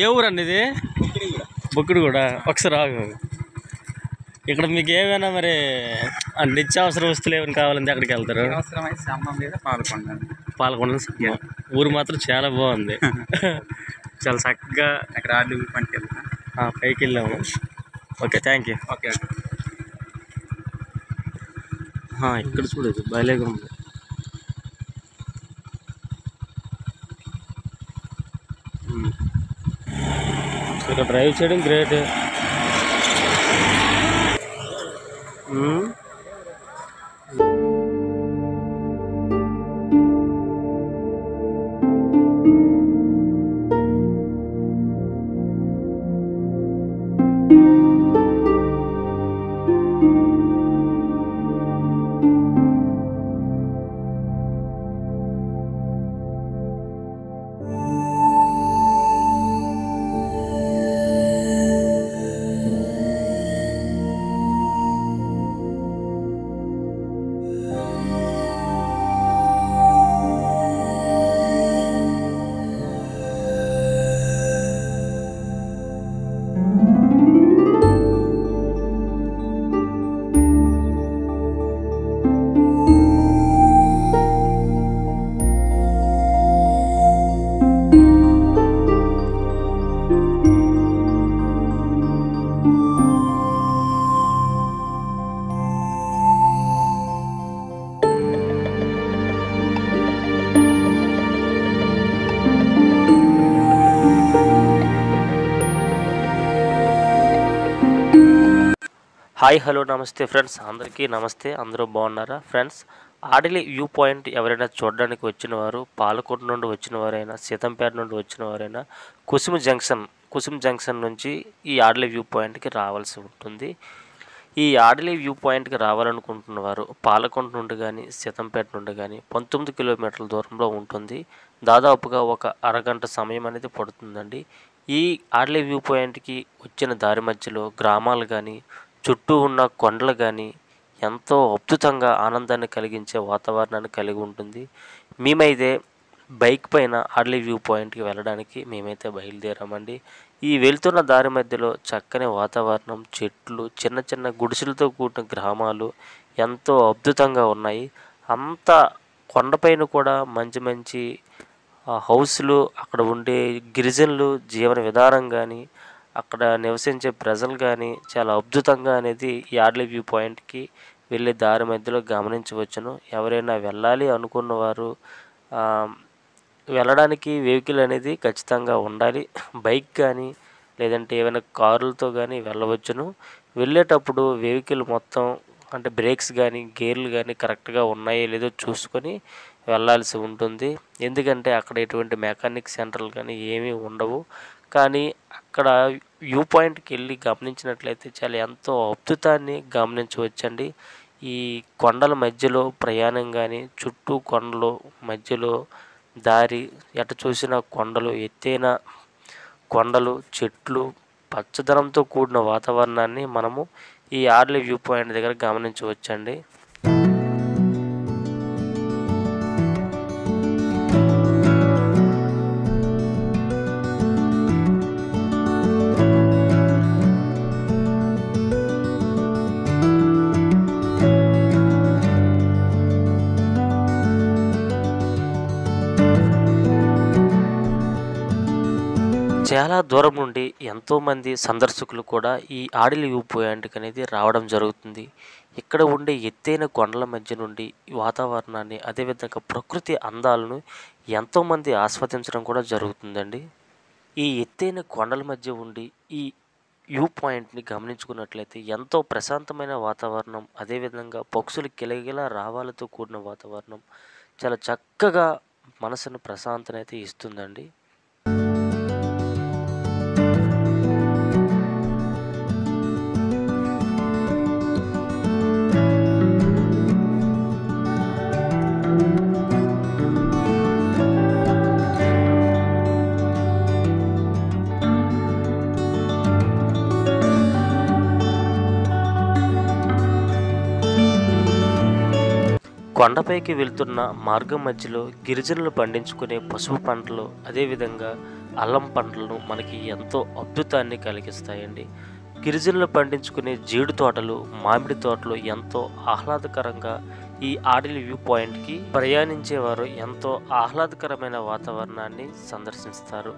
ఏ ఊరండి ఇది? బుక్కుడు కూడా. ఒకసారి ఆగు. ఇక్కడ మీకు ఏమైనా మరి నిత్యావసర వస్తువులు ఏమైనా కావాలంటే ఎక్కడికి వెళ్తారు? పాలకొండ. ఊరు మాత్రం చాలా బాగుంది. చాలా చక్కగా అక్కడ ఆర్డీ పనికి వెళ్తాం. పైకి వెళ్ళాము. Okay, thank you. ఓకే. ఇక్కడ చూడదు, భలేగా ఉంది. ఇక్కడ డ్రైవ్ చేయడం గ్రేట్. హాయ్, హలో, నమస్తే ఫ్రెండ్స్. అందరికీ నమస్తే. అందరూ బాగున్నారా ఫ్రెండ్స్? ఆడిలి వ్యూ పాయింట్ ఎవరైనా చూడడానికి వచ్చిన వారు, పాలకొండ నుండి వచ్చిన వారైనా, సీతంపేట నుండి వచ్చిన వారైనా, కుసుమ్ జంక్షన్ నుంచి ఈ ఆడిలి వ్యూ పాయింట్కి రావాల్సి ఉంటుంది. ఈ ఆడిలి వ్యూ పాయింట్కి రావాలనుకుంటున్న వారు పాలకొండ నుండి కానీ, సీతంపేట నుండి కానీ 19 కిలోమీటర్ల దూరంలో ఉంటుంది. దాదాపుగా ఒక అరగంట సమయం అనేది పడుతుందండి. ఈ ఆడిలి వ్యూ పాయింట్కి వచ్చిన దారి మధ్యలో గ్రామాలు కానీ, చుట్టూ ఉన్న కొండలు కానీ ఎంతో అద్భుతంగా ఆనందాన్ని కలిగించే వాతావరణాన్ని కలిగి ఉంటుంది. మేమైతే బైక్ పైన ఆడిలి వ్యూ పాయింట్కి వెళ్ళడానికి మేమైతే బయలుదేరామండి. ఈ వెళ్తున్న దారి మధ్యలో చక్కని వాతావరణం, చెట్లు, చిన్న చిన్న గుడిసెలతో కూడిన గ్రామాలు ఎంతో అద్భుతంగా ఉన్నాయి. అంతా కొండపైన కూడా మంచి మంచి హౌస్లు, అక్కడ ఉండే గిరిజనులు జీవన విధానం కానీ, అక్కడ నివసించే ప్రజలు కానీ చాలా అద్భుతంగా అనేది ఈ ఆడిలి వ్యూ పాయింట్కి వెళ్ళే దారి మధ్యలో గమనించవచ్చును. ఎవరైనా వెళ్ళాలి అనుకున్నవారు వెళ్ళడానికి వెహికల్ అనేది ఖచ్చితంగా ఉండాలి. బైక్ కానీ లేదంటే ఏమైనా కారులతో కానీ వెళ్ళవచ్చును. వెళ్ళేటప్పుడు వెహికల్ మొత్తం అంటే బ్రేక్స్ కానీ గేర్లు కానీ కరెక్ట్గా ఉన్నాయో లేదో చూసుకొని వెళ్ళాల్సి ఉంటుంది. ఎందుకంటే అక్కడ ఎటువంటి మెకానిక్ సెంటర్లు కానీ ఏమీ ఉండవు. కానీ అక్కడ వ్యూ పాయింట్కి వెళ్ళి గమనించినట్లయితే చాలా ఎంతో అద్భుతాన్ని గమనించవచ్చండి. ఈ కొండల మధ్యలో ప్రయాణం కానీ, చుట్టూ కొండలు మధ్యలో దారి, ఎటు చూసిన కొండలు, ఎత్తైన కొండలు, చెట్లు, పచ్చదనంతో కూడిన వాతావరణాన్ని మనము ఈ ఆడిలి వ్యూ పాయింట్ దగ్గర గమనించవచ్చండి. చాలా దూరం నుండి ఎంతోమంది సందర్శకులు కూడా ఈ ఆడిలి వ్యూ పాయింట్కి అనేది రావడం జరుగుతుంది. ఇక్కడ ఉండే ఎత్తైన కొండల మధ్య నుండి వాతావరణాన్ని, అదేవిధంగా ప్రకృతి అందాలను ఎంతోమంది ఆస్వాదించడం కూడా జరుగుతుందండి. ఈ ఎత్తైన కొండల మధ్య ఉండి ఈ వ్యూ పాయింట్ని గమనించుకున్నట్లయితే ఎంతో ప్రశాంతమైన వాతావరణం, అదేవిధంగా పక్షులు కిలకిల రావాలతో కూడిన వాతావరణం చాలా చక్కగా మనసును ప్రశాంతనైతే ఇస్తుందండి. కొండపైకి వెళ్తున్న మార్గం మధ్యలో గిరిజనులు పండించుకునే పసుపు పంటలు, అదేవిధంగా అల్లం పంటలను మనకి ఎంతో అద్భుతాన్ని కలిగిస్తాయండి. గిరిజనులు పండించుకునే జీడి తోటలు, మామిడి తోటలు ఎంతో ఆహ్లాదకరంగా ఈ ఆడిలి వ్యూ పాయింట్కి ప్రయాణించేవారు ఎంతో ఆహ్లాదకరమైన వాతావరణాన్ని సందర్శిస్తారు.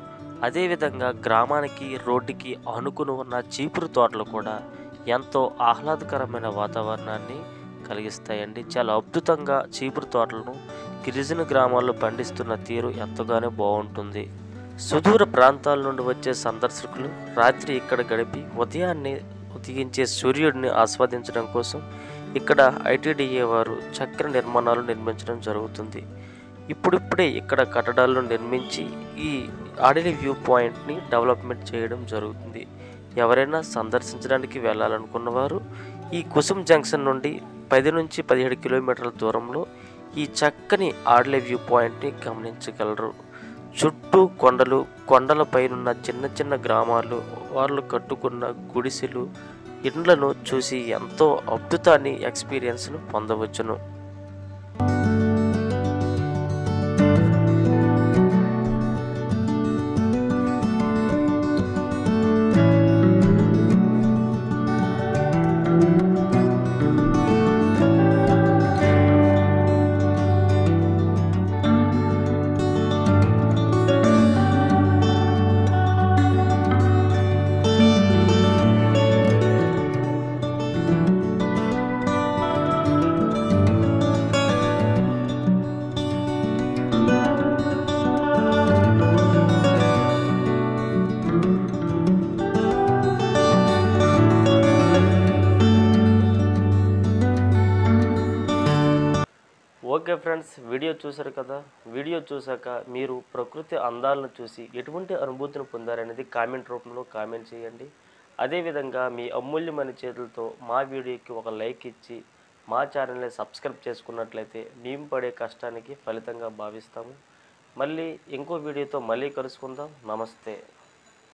అదేవిధంగా గ్రామానికి రోడ్డుకి ఆనుకుని ఉన్న చీపురు తోటలు కూడా ఎంతో ఆహ్లాదకరమైన వాతావరణాన్ని కలిగిస్తాయండి. చాలా అద్భుతంగా చీపురు తోటలను గిరిజన గ్రామాల్లో పండిస్తున్న తీరు ఎంతగానో బాగుంటుంది. సుదూర ప్రాంతాల నుండి వచ్చే సందర్శకులు రాత్రి ఇక్కడ గడిపి ఉదయాన్నే ఉదయించే సూర్యుడిని ఆస్వాదించడం కోసం ఇక్కడ ఐటీడీఏ వారు చక్ర నిర్మాణాలు నిర్మించడం జరుగుతుంది. ఇప్పుడిప్పుడే ఇక్కడ కట్టడాలను నిర్మించి ఈ ఆడిలి వ్యూ పాయింట్ని డెవలప్మెంట్ చేయడం జరుగుతుంది. ఎవరైనా సందర్శించడానికి వెళ్ళాలనుకున్నవారు ఈ కుసుమ్ జంక్షన్ నుండి 10 నుంచి 17 కిలోమీటర్ల దూరంలో ఈ చక్కని ఆడిలి వ్యూ పాయింట్ని గమనించగలరు. చుట్టూ కొండలు, కొండలపైనున్న చిన్న చిన్న గ్రామాలు, వాళ్ళు కట్టుకున్న గుడిసెలు, ఇండ్లను చూసి ఎంతో అద్భుతాన్ని ఎక్స్పీరియన్స్ను పొందవచ్చును. ఓకే ఫ్రెండ్స్, వీడియో చూశారు కదా. వీడియో చూశాక మీరు ప్రకృతి అందాలను చూసి ఎటువంటి అనుభూతిని పొందారనేది కామెంట్ రూపంలో కామెంట్ చేయండి. అదేవిధంగా మీ అమూల్యమైన చేతులతో మా వీడియోకి ఒక లైక్ ఇచ్చి మా ఛానల్ని సబ్స్క్రైబ్ చేసుకున్నట్లయితే మేము పడే కష్టానికి ఫలితంగా భావిస్తాము. మళ్ళీ ఇంకో వీడియోతో మళ్ళీ కలుసుకుందాం. నమస్తే.